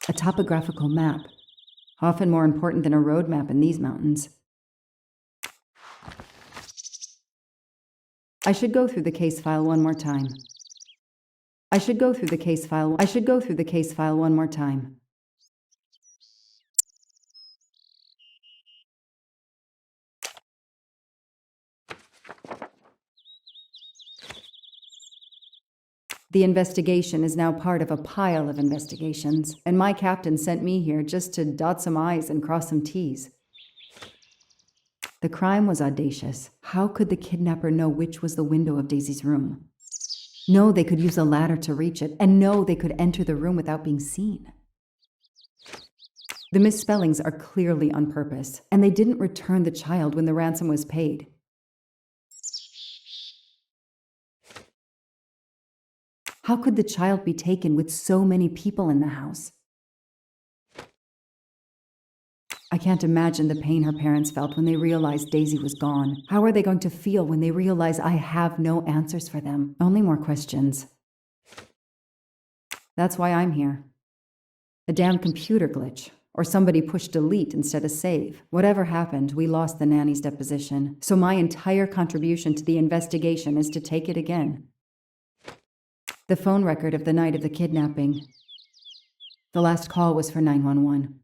A topographical map, often more important than a road map in these mountains. I should go through the case file one more time. I should go through the case file one more time. The investigation is now part of a pile of investigations, and my captain sent me here just to dot some I's and cross some T's. The crime was audacious. How could the kidnapper know which was the window of Daisy's room? No, they could use a ladder to reach it, and no, they could enter the room without being seen. The misspellings are clearly on purpose, and they didn't return the child when the ransom was paid. How could the child be taken with so many people in the house? I can't imagine the pain her parents felt when they realized Daisy was gone. How are they going to feel when they realize I have no answers for them? Only more questions. That's why I'm here. A damn computer glitch, or somebody pushed delete instead of save. Whatever happened, we lost the nanny's deposition, so my entire contribution to the investigation is to take it again. The phone record of the night of the kidnapping. The last call was for 911.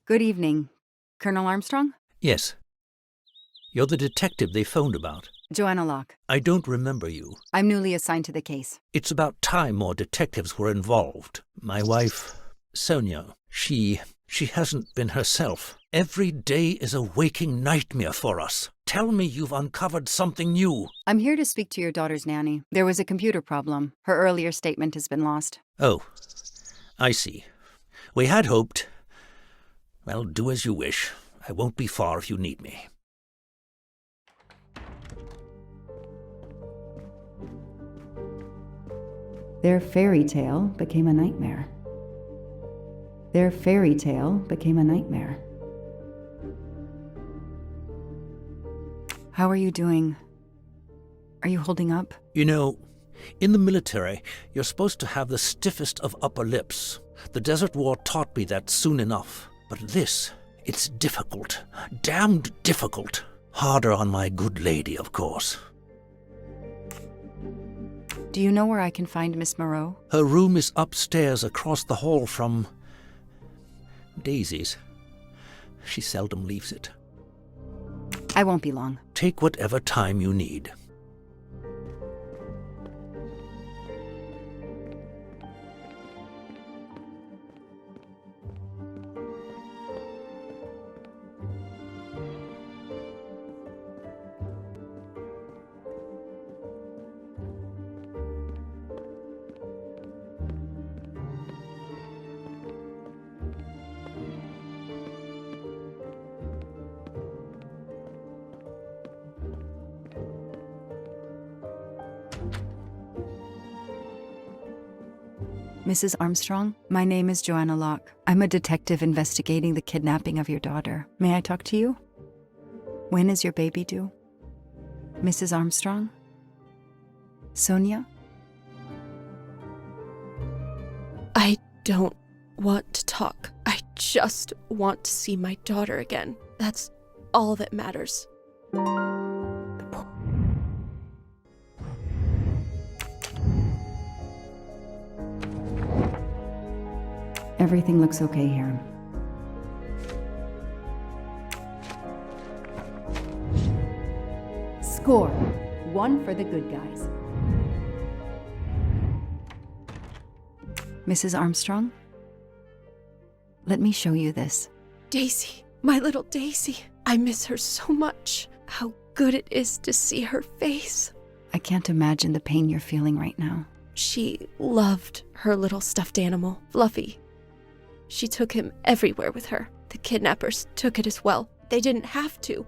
Good evening. Colonel Armstrong? Yes. You're the detective they phoned about. Joanna Locke. I don't remember you. I'm newly assigned to the case. It's about time more detectives were involved. My wife, Sonia, she hasn't been herself. Every day is a waking nightmare for us. Tell me you've uncovered something new. I'm here to speak to your daughter's nanny. There was a computer problem. Her earlier statement has been lost. Oh, I see. We had hoped. Well, do as you wish. I won't be far if you need me. Their fairy tale became a nightmare. Their fairy tale became a nightmare. How are you doing? Are you holding up? You know, in the military, you're supposed to have the stiffest of upper lips. The Desert War taught me that soon enough. But this, it's difficult. Damned difficult. Harder on my good lady, of course. Do you know where I can find Miss Moreau? Her room is upstairs across the hall from Daisy's. She seldom leaves it. I won't be long. Take whatever time you need. Mrs. Armstrong, my name is Joanna Locke. I'm a detective investigating the kidnapping of your daughter. May I talk to you? When is your baby due? Mrs. Armstrong? Sonia? I don't want to talk. I just want to see my daughter again. That's all that matters. Everything looks okay here. Score. 1 for the good guys. Mrs. Armstrong? Let me show you this. Daisy, my little Daisy. I miss her so much. How good it is to see her face. I can't imagine the pain you're feeling right now. She loved her little stuffed animal, Fluffy. She took him everywhere with her. The kidnappers took it as well. They didn't have to.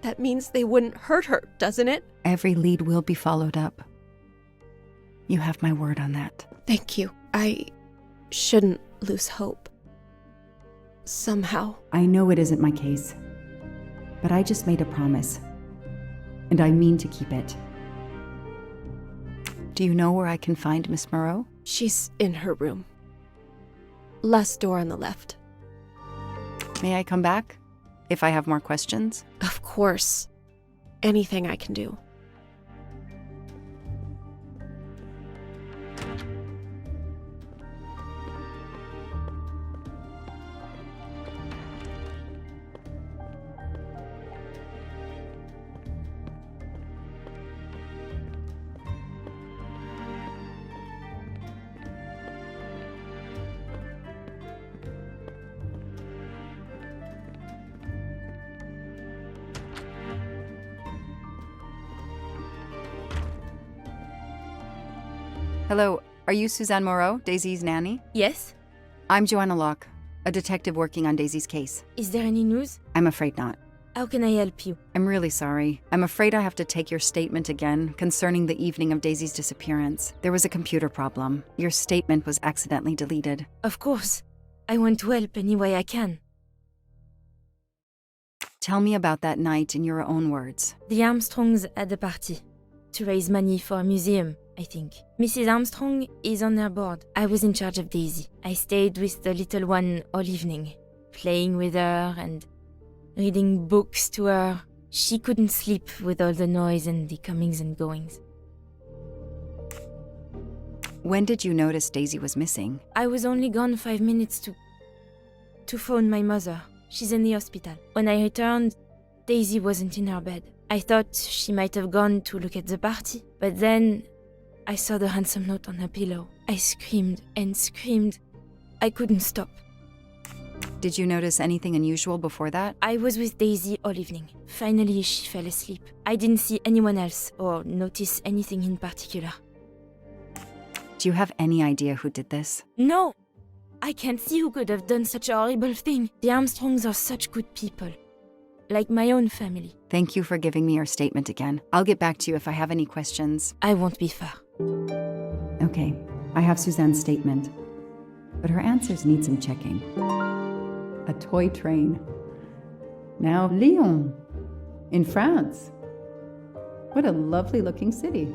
That means they wouldn't hurt her, doesn't it? Every lead will be followed up. You have my word on that. Thank you. I shouldn't lose hope. Somehow. I know it isn't my case, but I just made a promise, and I mean to keep it. Do you know where I can find Miss Moreau? She's in her room. Last door on the left. May I come back if I have more questions? Of course. Anything I can do. Hello, are you Suzanne Moreau, Daisy's nanny? Yes? I'm Joanna Locke, a detective working on Daisy's case. Is there any news? I'm afraid not. How can I help you? I'm really sorry. I'm afraid I have to take your statement again concerning the evening of Daisy's disappearance. There was a computer problem. Your statement was accidentally deleted. Of course. I want to help any way I can. Tell me about that night in your own words. The Armstrongs had a party to raise money for a museum, I think. Mrs. Armstrong is on their board. I was in charge of Daisy. I stayed with the little one all evening, playing with her and reading books to her. She couldn't sleep with all the noise and the comings and goings. When did you notice Daisy was missing? I was only gone 5 minutes to phone my mother. She's in the hospital. When I returned, Daisy wasn't in her bed. I thought she might have gone to look at the party, but then I saw the ransom note on her pillow. I screamed and screamed. I couldn't stop. Did you notice anything unusual before that? I was with Daisy all evening. Finally, she fell asleep. I didn't see anyone else or notice anything in particular. Do you have any idea who did this? No! I can't see who could have done such a horrible thing. The Armstrongs are such good people. Like my own family. Thank you for giving me your statement again. I'll get back to you if I have any questions. I won't be far. Okay, I have Suzanne's statement, but her answers need some checking. A toy train. Now Lyon, in France. What a lovely looking city.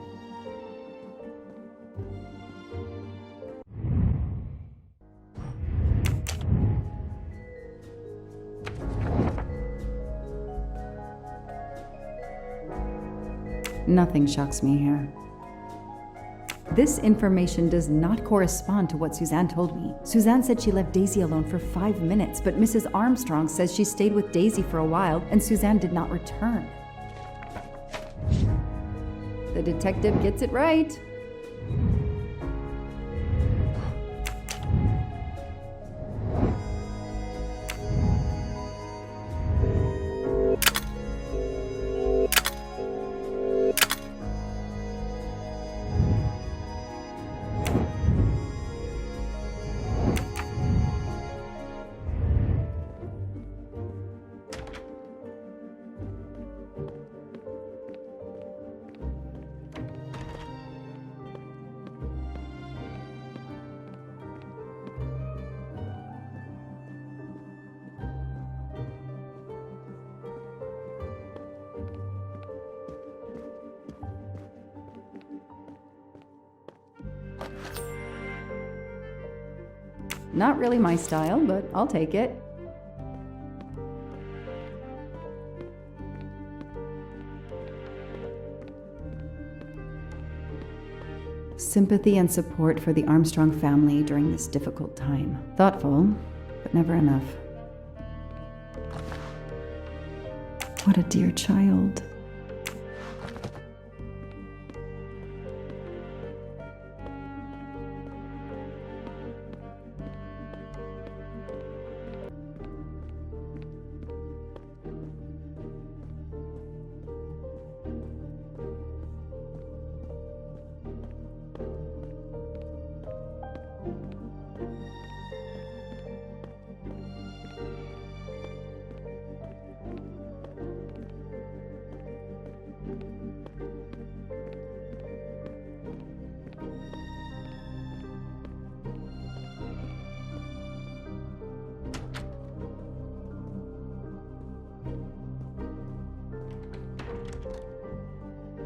Nothing shocks me here. This information does not correspond to what Suzanne told me. Suzanne said she left Daisy alone for 5 minutes, but Mrs. Armstrong says she stayed with Daisy for a while and Suzanne did not return. The detective gets it right. Not really my style, but I'll take it. Sympathy and support for the Armstrong family during this difficult time. Thoughtful, but never enough. What a dear child.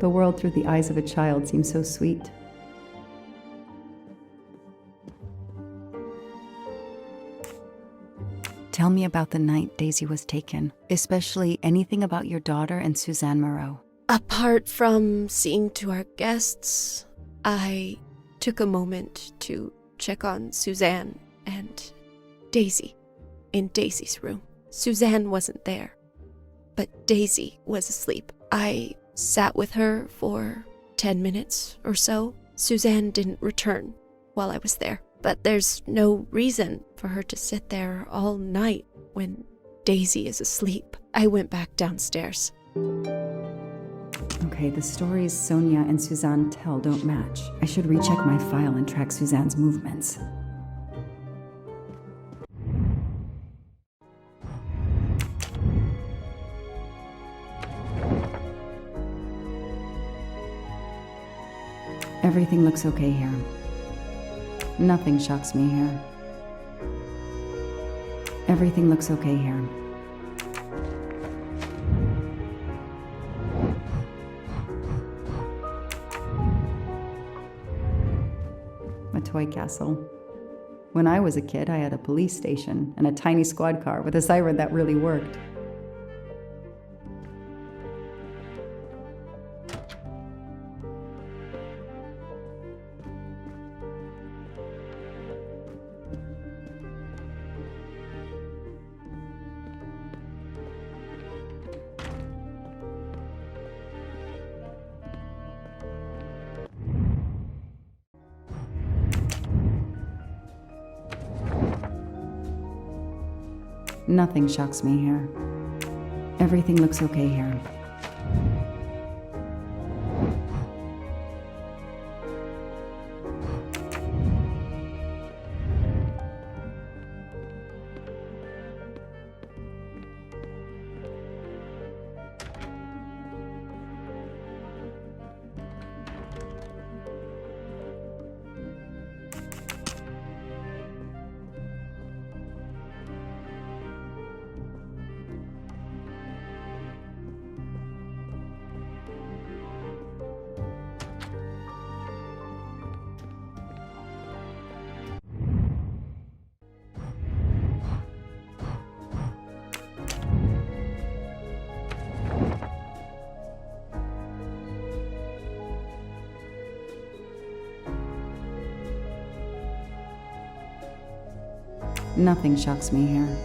The world through the eyes of a child seems so sweet. Tell me about the night Daisy was taken, especially anything about your daughter and Suzanne Moreau. Apart from seeing to our guests, I took a moment to check on Suzanne and Daisy in Daisy's room. Suzanne wasn't there, but Daisy was asleep. I sat with her for 10 minutes or so. Suzanne didn't return while I was there, but there's no reason for her to sit there all night when Daisy is asleep. I went back downstairs. Okay, the stories Sonia and Suzanne tell don't match. I should recheck my file and track Suzanne's movements. Everything looks okay here. Nothing shocks me here. Everything looks okay here. A toy castle. When I was a kid, I had a police station and a tiny squad car with a siren that really worked. Nothing shocks me here. Everything looks okay here. Nothing shocks me here.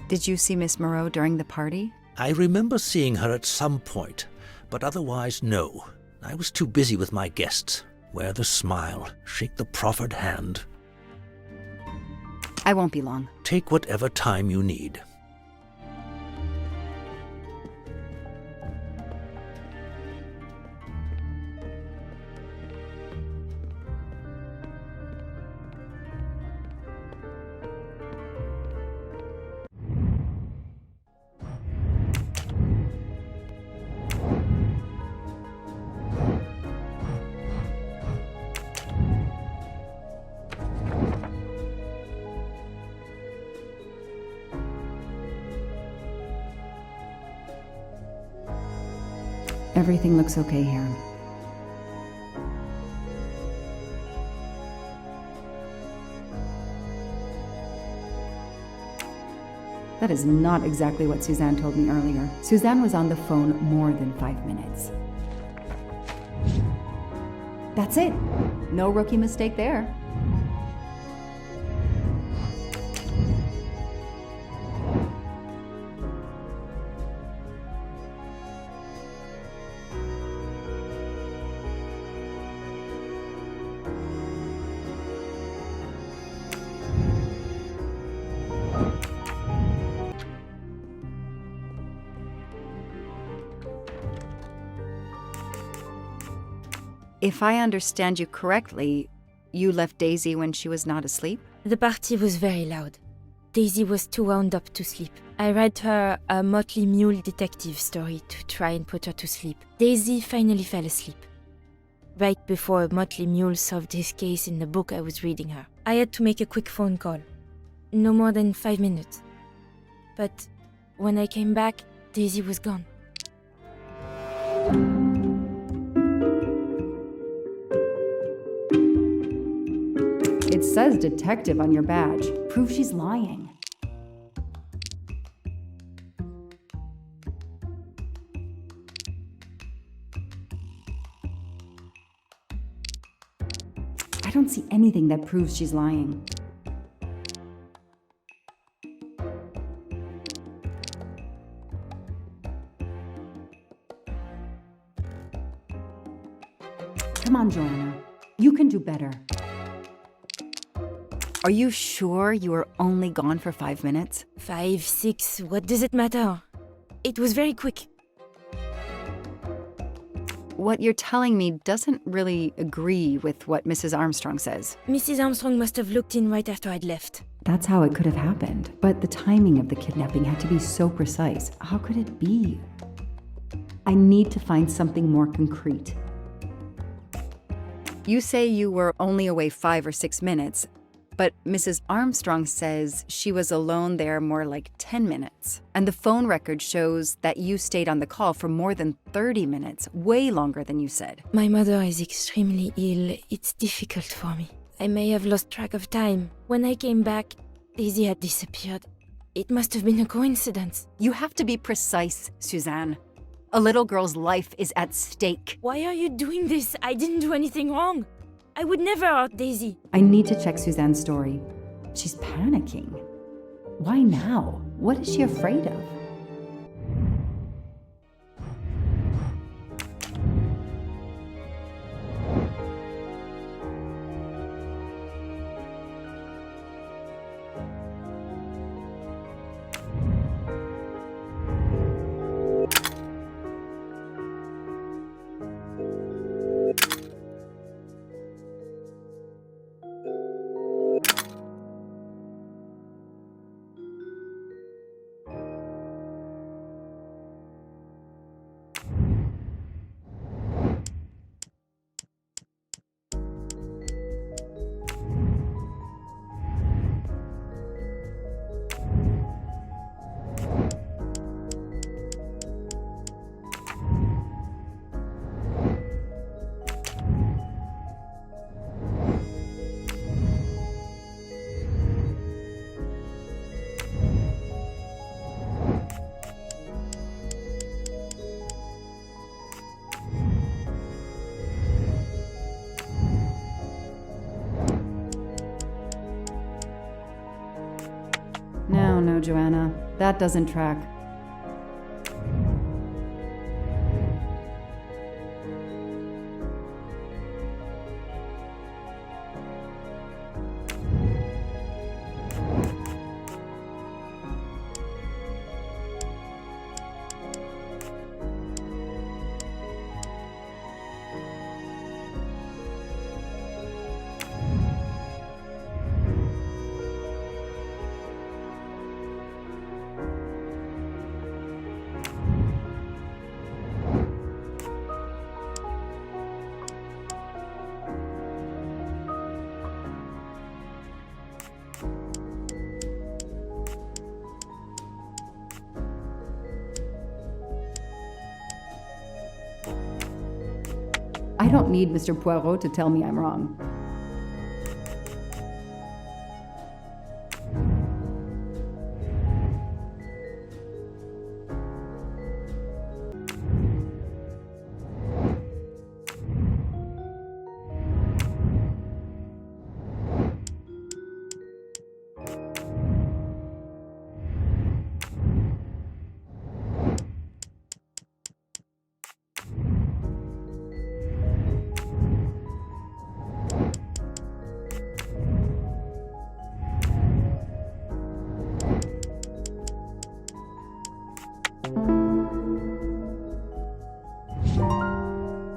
Did you see Miss Moreau during the party? I remember seeing her at some point, but otherwise no. I was too busy with my guests. Wear the smile, shake the proffered hand. I won't be long. Take whatever time you need. Everything looks okay here. That is not exactly what Suzanne told me earlier. Suzanne was on the phone more than 5 minutes. That's it. No rookie mistake there. If I understand you correctly, you left Daisy when she was not asleep? The party was very loud. Daisy was too wound up to sleep. I read her a Motley Mule detective story to try and put her to sleep. Daisy finally fell asleep. Right before Motley Mule solved his case in the book I was reading her. I had to make a quick phone call. No more than 5 minutes. But when I came back, Daisy was gone. It says detective on your badge. Prove she's lying. I don't see anything that proves she's lying. Come on, Joanna. You can do better. Are you sure you were only gone for 5 minutes? 5, 6, what does it matter? It was very quick. What you're telling me doesn't really agree with what Mrs. Armstrong says. Mrs. Armstrong must have looked in right after I'd left. That's how it could have happened. But the timing of the kidnapping had to be so precise. How could it be? I need to find something more concrete. You say you were only away 5 or 6 minutes, but Mrs. Armstrong says she was alone there more like 10 minutes. And the phone record shows that you stayed on the call for more than 30 minutes, way longer than you said. My mother is extremely ill. It's difficult for me. I may have lost track of time. When I came back, Daisy had disappeared. It must have been a coincidence. You have to be precise, Suzanne. A little girl's life is at stake. Why are you doing this? I didn't do anything wrong. I would never hurt Daisy. I need to check Suzanne's story. She's panicking. Why now? What is she afraid of? No, Joanna. That doesn't track. I don't need Mr. Poirot to tell me I'm wrong.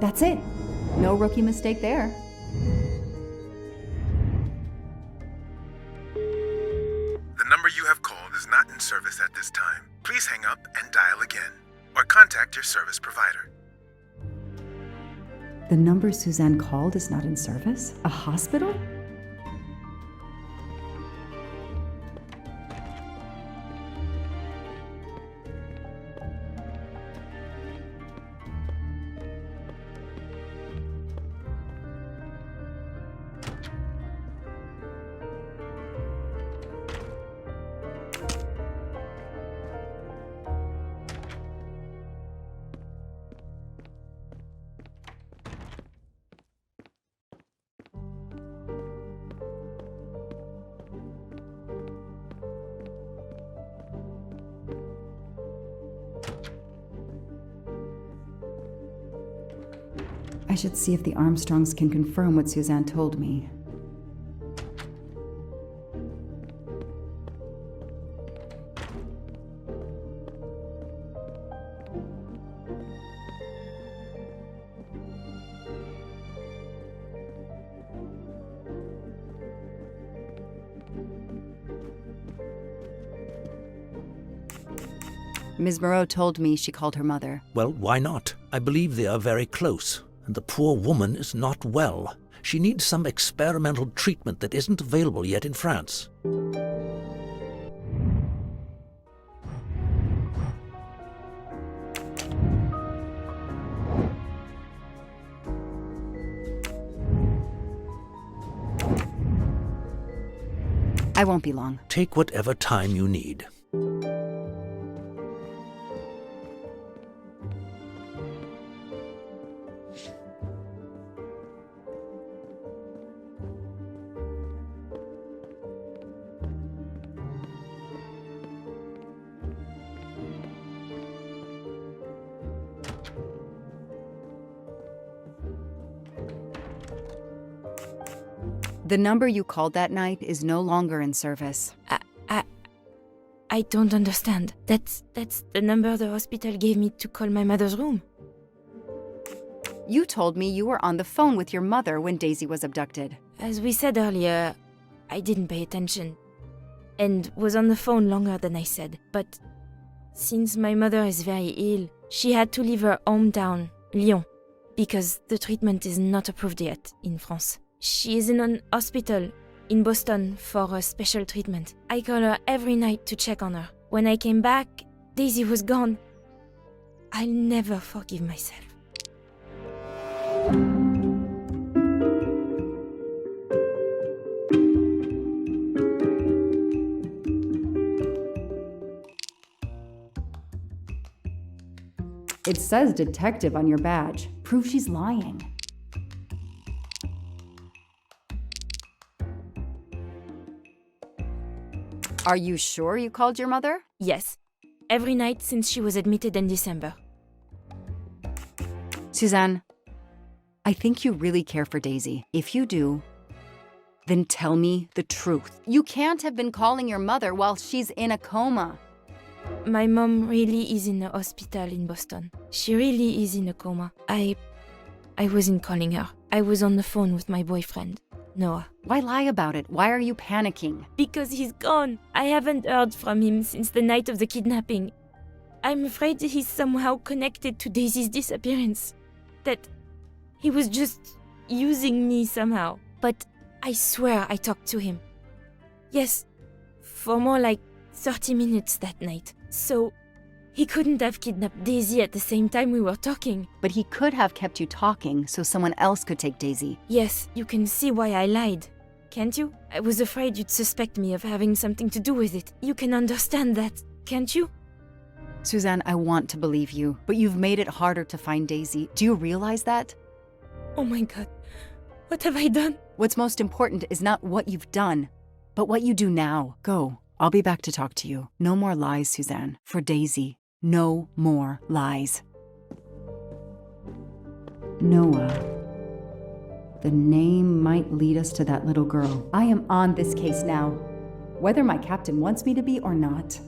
That's it. No rookie mistake there. The number you have called is not in service at this time. Please hang up and dial again, or contact your service provider. The number Suzanne called is not in service? A hospital? I should see if the Armstrongs can confirm what Suzanne told me. Ms. Moreau told me she called her mother. Well, why not? I believe they are very close, and the poor woman is not well. She needs some experimental treatment that isn't available yet in France. I won't be long. Take whatever time you need. The number you called that night is no longer in service. I don't understand. That's the number the hospital gave me to call my mother's room. You told me you were on the phone with your mother when Daisy was abducted. As we said earlier, I didn't pay attention and was on the phone longer than I said. But since my mother is very ill, she had to leave her hometown, Lyon, because the treatment is not approved yet in France. She is in an hospital in Boston for a special treatment. I call her every night to check on her. When I came back, Daisy was gone. I'll never forgive myself. It says detective on your badge. Prove she's lying. Are you sure you called your mother? Yes, every night since she was admitted in December. Suzanne, I think you really care for Daisy. If you do, then tell me the truth. You can't have been calling your mother while she's in a coma. My mom really is in a hospital in Boston. She really is in a coma. I wasn't calling her. I was on the phone with my boyfriend, Noah. Why lie about it? Why are you panicking? Because he's gone. I haven't heard from him since the night of the kidnapping. I'm afraid he's somehow connected to Daisy's disappearance. That he was just using me somehow. But I swear I talked to him. Yes, for more like 30 minutes that night. So He couldn't have kidnapped Daisy at the same time we were talking. But he could have kept you talking so someone else could take Daisy. Yes, you can see why I lied. Can't you? I was afraid you'd suspect me of having something to do with it. You can understand that, can't you? Suzanne, I want to believe you, but you've made it harder to find Daisy. Do you realize that? Oh my god. What have I done? What's most important is not what you've done, but what you do now. Go. I'll be back to talk to you. No more lies, Suzanne. For Daisy. No more lies. Noah. The name might lead us to that little girl. I am on this case now, whether my captain wants me to be or not.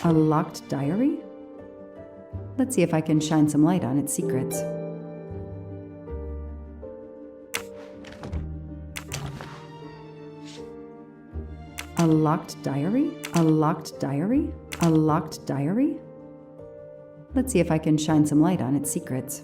A locked diary? Let's see if I can shine some light on its secrets. A locked diary? A locked diary? A locked diary? Let's see if I can shine some light on its secrets.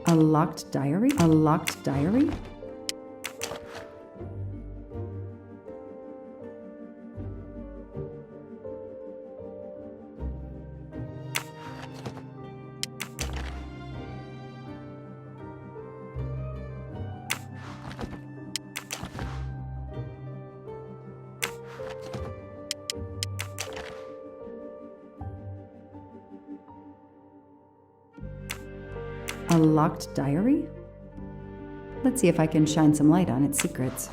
A locked diary? A locked diary? A locked diary? Let's see if I can shine some light on its secrets.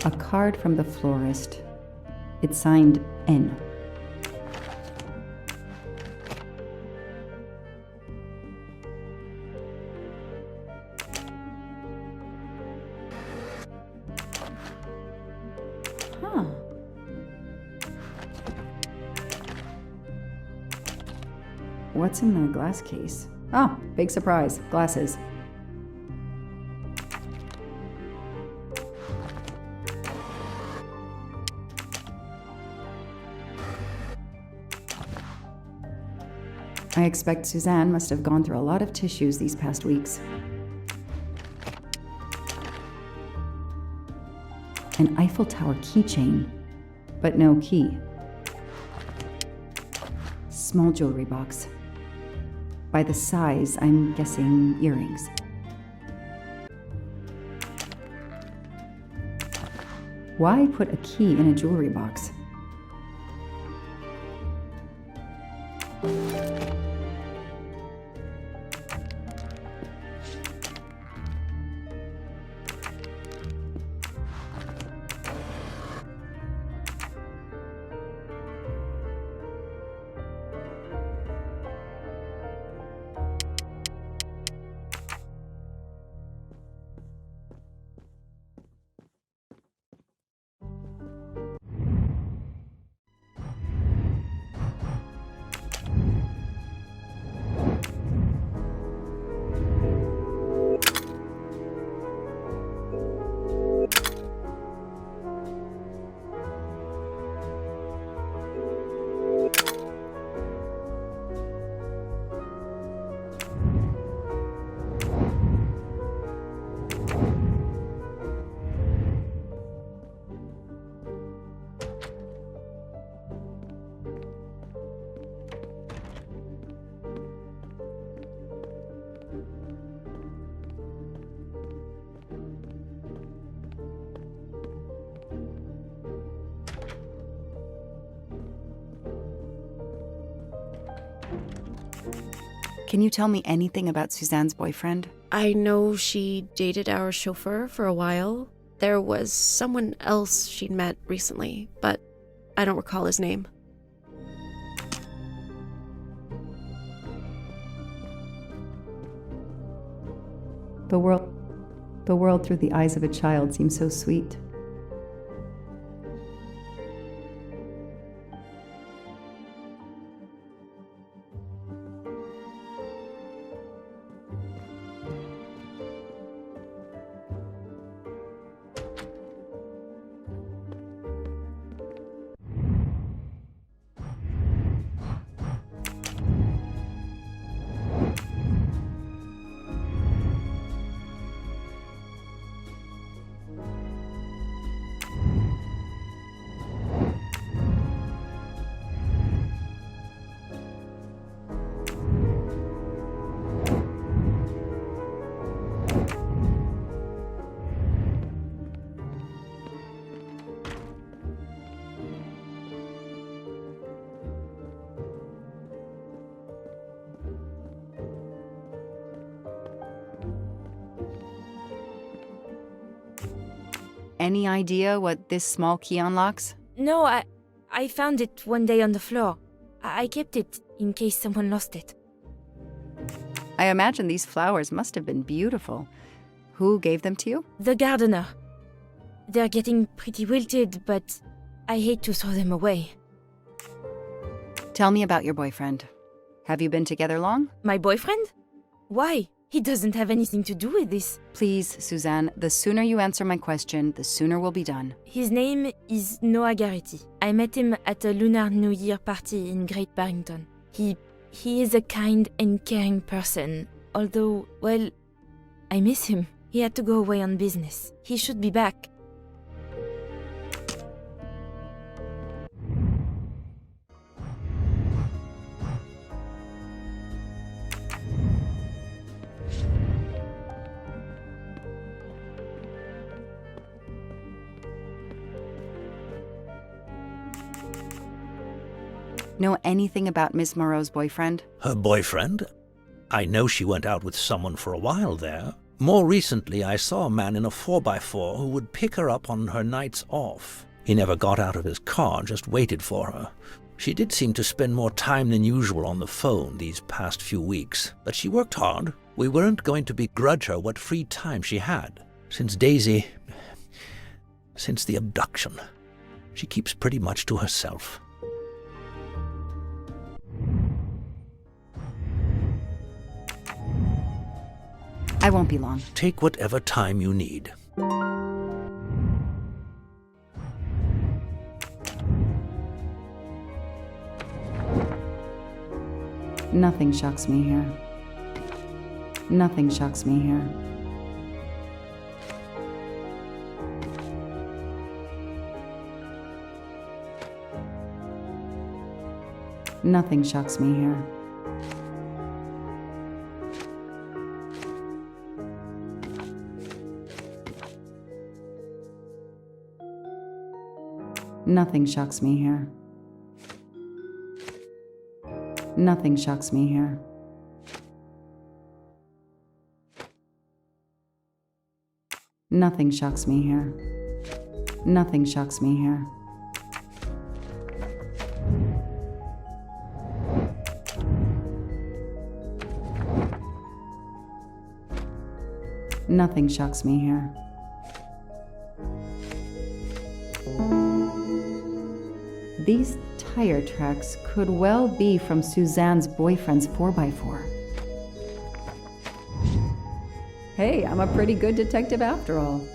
A card from the florist. It's signed N. Huh. What's in the glass case? Oh, big surprise. Glasses. I expect Suzanne must have gone through a lot of tissues these past weeks. An Eiffel Tower keychain, but no key. Small jewelry box. By the size, I'm guessing earrings. Why put a key in a jewelry box? Can you tell me anything about Suzanne's boyfriend? I know she dated our chauffeur for a while. There was someone else she'd met recently, but I don't recall his name. The world through the eyes of a child seems so sweet. Any idea what this small key unlocks? No, I found it one day on the floor. I kept it in case someone lost it. I imagine these flowers must have been beautiful. Who gave them to you? The gardener. They're getting pretty wilted, but I hate to throw them away. Tell me about your boyfriend. Have you been together long? My boyfriend? Why? He doesn't have anything to do with this. Please, Suzanne, the sooner you answer my question, the sooner we'll be done. His name is Noah Garrity. I met him at a Lunar New Year party in Great Barrington. He is a kind and caring person, although, well, I miss him. He had to go away on business. He should be back. Know anything about Miss Moreau's boyfriend? Her boyfriend? I know she went out with someone for a while there. More recently, I saw a man in a 4x4 who would pick her up on her nights off. He never got out of his car, just waited for her. She did seem to spend more time than usual on the phone these past few weeks, but she worked hard. We weren't going to begrudge her what free time she had. Since the abduction, she keeps pretty much to herself. I won't be long. Take whatever time you need. Nothing shocks me here. Nothing shocks me here. Nothing shocks me here. Nothing shocks me here. Nothing shocks me here. Nothing shocks me here. Nothing shocks me here. Nothing shocks me here. These tire tracks could well be from Suzanne's boyfriend's 4x4. Hey, I'm a pretty good detective after all.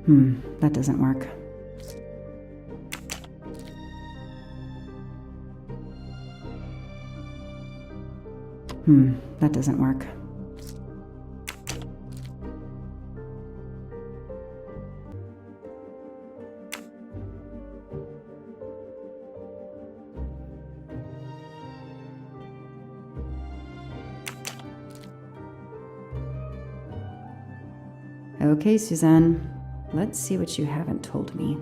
That doesn't work. That doesn't work. Okay, Suzanne. Let's see what you haven't told me.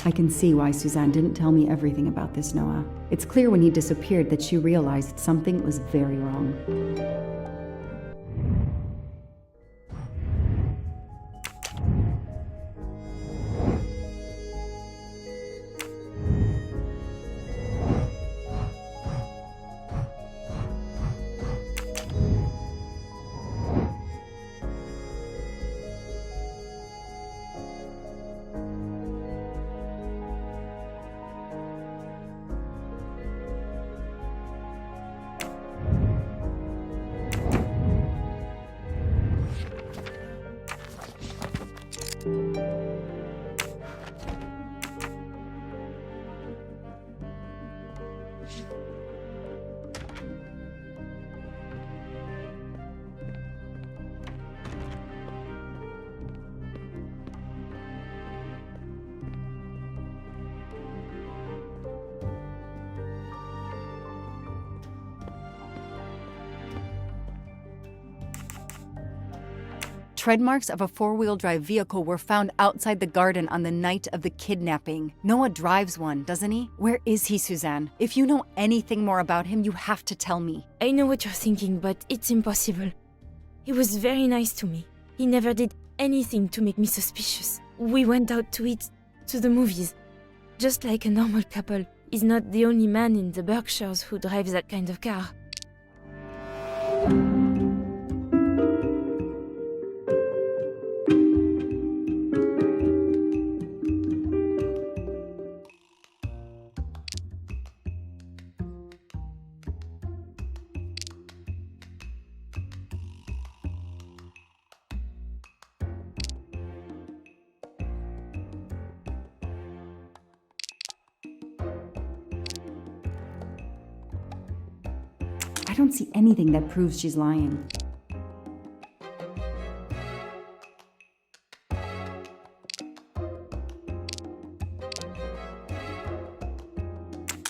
I can see why Suzanne didn't tell me everything about this, Noah. It's clear when he disappeared that she realized something was very wrong. Tread marks of a four-wheel drive vehicle were found outside the garden on the night of the kidnapping. Noah drives one, doesn't he? Where is he, Suzanne? If you know anything more about him, you have to tell me. I know what you're thinking, but it's impossible. He was very nice to me. He never did anything to make me suspicious. We went out to eat, to the movies. Just like a normal couple. He's not the only man in the Berkshires who drives that kind of car. I don't see anything that proves she's lying.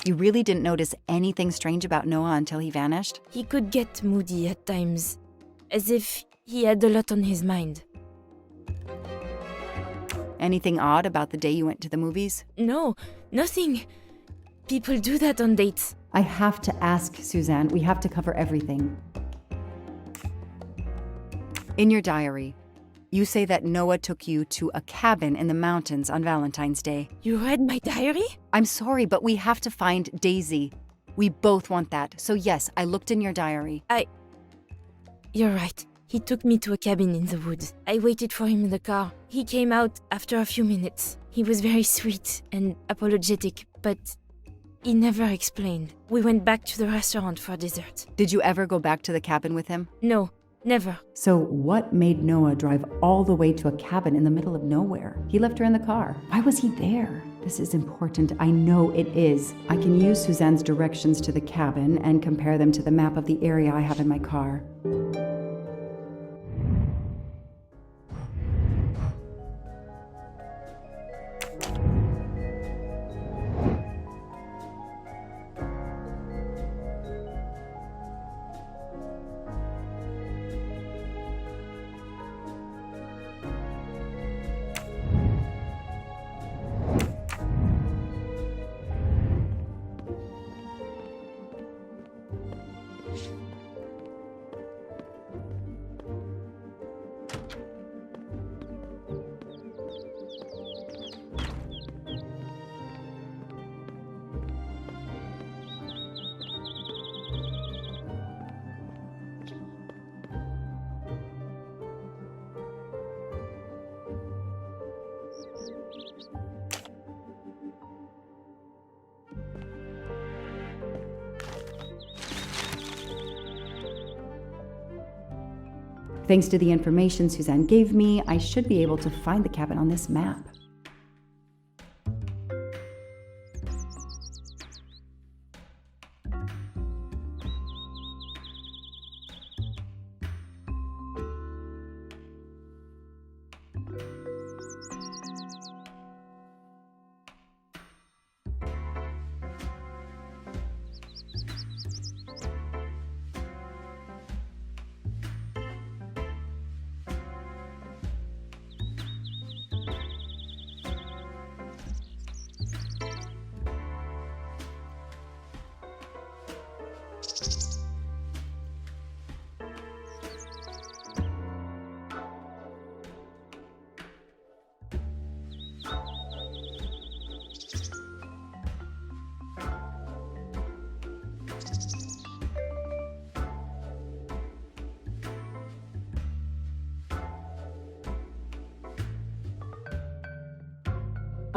You really didn't notice anything strange about Noah until he vanished? He could get moody at times, as if he had a lot on his mind. Anything odd about the day you went to the movies? No, nothing. People do that on dates. I have to ask, Suzanne. We have to cover everything. In your diary, you say that Noah took you to a cabin in the mountains on Valentine's Day. You read my diary? I'm sorry, but we have to find Daisy. We both want that. So yes, I looked in your diary. You're right. He took me to a cabin in the woods. I waited for him in the car. He came out after a few minutes. He was very sweet and apologetic, but he never explained. We went back to the restaurant for dessert. Did you ever go back to the cabin with him? No, never. So what made Noah drive all the way to a cabin in the middle of nowhere? He left her in the car. Why was he there? This is important. I know it is. I can use Suzanne's directions to the cabin and compare them to the map of the area I have in my car. Thanks to the information Suzanne gave me, I should be able to find the cabin on this map.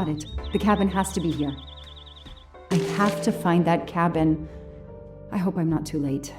Got it. The cabin has to be here. I have to find that cabin. I hope I'm not too late.